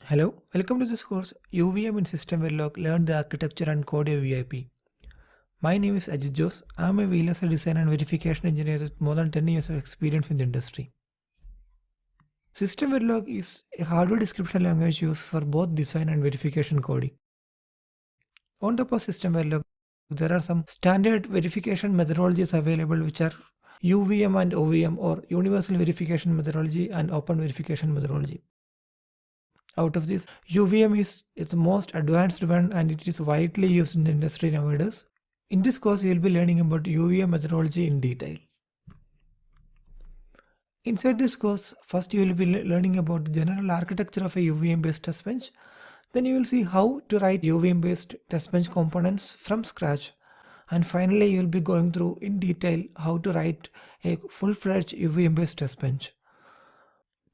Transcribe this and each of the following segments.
Hello, welcome to this course UVM in System Verilog Learn the Architecture and Code a VIP. My name is Ajit Jose. I am a VLSI design and verification engineer with more than 10 years of experience in the industry. System Verilog is a hardware description language used for both design and verification coding. On top of System Verilog, there are some standard verification methodologies available which are UVM and OVM, or Universal Verification Methodology and Open Verification Methodology. Out of this, UVM is the most advanced one and it is widely used in the industry nowadays. In this course, we will be learning about UVM methodology in detail. Inside this course, first you will be learning about the general architecture of a UVM based test bench. Then you will see how to write UVM based test bench components from scratch. And finally, you will be going through in detail how to write a full-fledged UVM based test bench.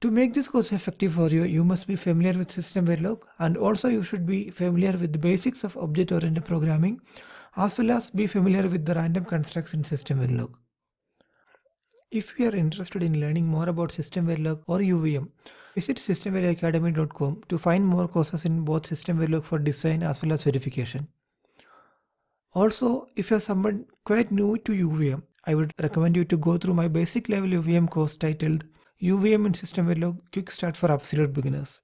To make this course effective for you, you must be familiar with System Verilog, and also you should be familiar with the basics of object-oriented programming, as well as be familiar with the random constructs in System Verilog. If you are interested in learning more about System Verilog or UVM, visit systemverilogacademy.com to find more courses in both System Verilog for design as well as verification. Also, if you are someone quite new to UVM, I would recommend you to go through my basic level UVM course titled UVM in System Verilog Quick Start for Absolute Beginners.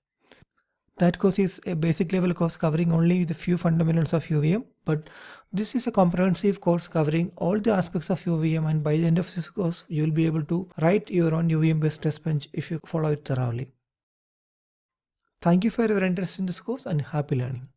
That course is a basic level course covering only the few fundamentals of UVM, but this is a comprehensive course covering all the aspects of UVM, and by the end of this course, you will be able to write your own UVM based test bench if you follow it thoroughly. Thank you for your interest in this course and happy learning.